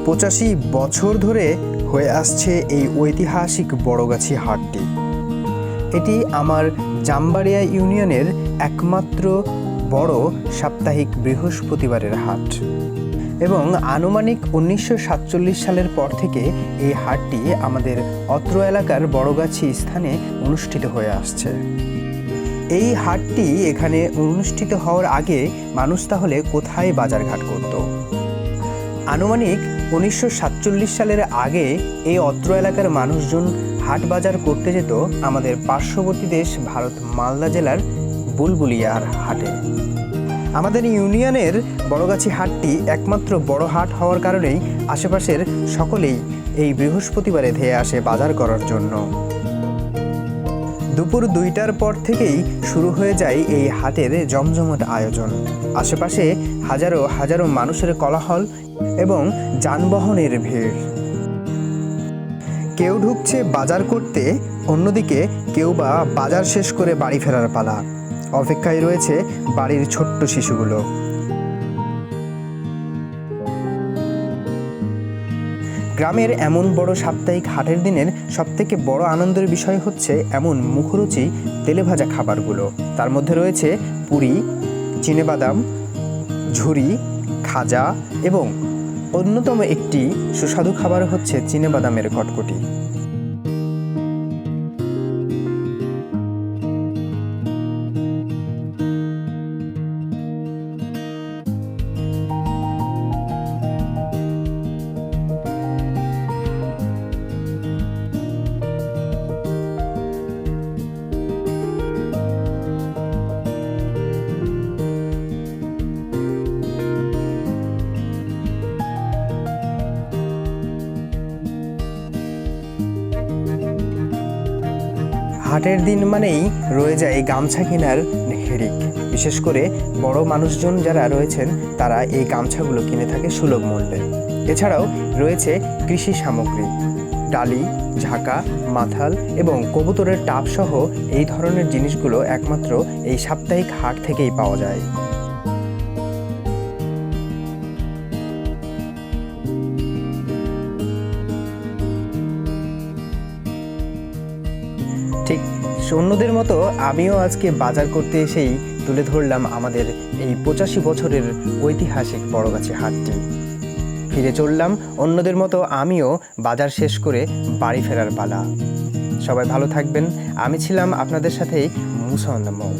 85 বছর ধরে হয়ে আসছে এই ঐতিহাসিক বড়গাছি হাটটি। এটি আমার জামবাড়িয়া ইউনিয়নের একমাত্র বড় সাপ্তাহিক বৃহস্পতিবারের হাট এবং আনুমানিক 1947 সালের পর থেকে এই হাটটি আমাদের অত্র এলাকার বড়গাছি স্থানে অনুষ্ঠিত হয়ে আসছে। এই হাটটি এখানে অনুষ্ঠিত হওয়ার আগে মানুষ তাহলে কোথায় বাজারঘাট করত? আনুমানিক 1947 সালের আগে এই অত্র এলাকার মানুষজন হাট বাজার করতে যেত আমাদের পার্শ্ববর্তী দেশ ভারত মালদা জেলার বুলবুলিয়ার হাটে। আমাদের ইউনিয়নের বড়গাছি হাটটি একমাত্র বড় হাট হওয়ার কারণেই আশেপাশের সকলেই এই বৃহস্পতিবারে ধেয়ে আসে বাজার করার জন্য। দুপুর 2টার পর থেকেই শুরু হয়ে যায় এই হাটের জমজমট আয়োজন। আশেপাশে হাজারো হাজারো মানুষের কোলাহল এবং যানবাহনের ভিড়। কেউ ঢুকছে বাজার করতে, অন্যদিকে কেউ বা বাজার শেষ করে বাড়ি ফেরার পালা। অপেক্ষায় রয়েছে বাড়ির ছোট্ট শিশুগুলো। গ্রামের এমন বড় সাপ্তাহিক হাটের দিনের সবথেকে বড় আনন্দের বিষয় হচ্ছে এমন মুখরুচি তেলেভাজা খাবারগুলো। তার মধ্যে রয়েছে পুরি, চিনেবাদাম, ঝুরি, খাজা এবং অন্যতম একটি সুস্বাদু খাবার হচ্ছে চিনেবাদামের কটকটি। হাটের দিন মানেই রয়ে যায় গামছা কেনার হিড়িক। বিশেষ করে বড় মানুষজন যারা রয়েছেন তারা এই গামছাগুলো কিনে থাকে সুলভ মূল্যে। এছাড়াও রয়েছে কৃষি সামগ্রী, ডালি, ঝাঁকা, মাথাল এবং কবুতরের টাপ সহ এই ধরনের জিনিসগুলো একমাত্র এই সাপ্তাহিক হাট থেকেই পাওয়া যায়। ঠিক অন্যদের মতো আমিও আজকে বাজার করতে এসেই তুলে ধরলাম আমাদের এই 85 বছরের ঐতিহাসিক বড়গাছি হাটটি। ফিরে চললাম অন্যদের মতো আমিও বাজার শেষ করে বাড়ি ফেরার পালা। সবাই ভালো থাকবেন। আমি ছিলাম আপনাদের সাথে মুসা অন দ্য মুভ।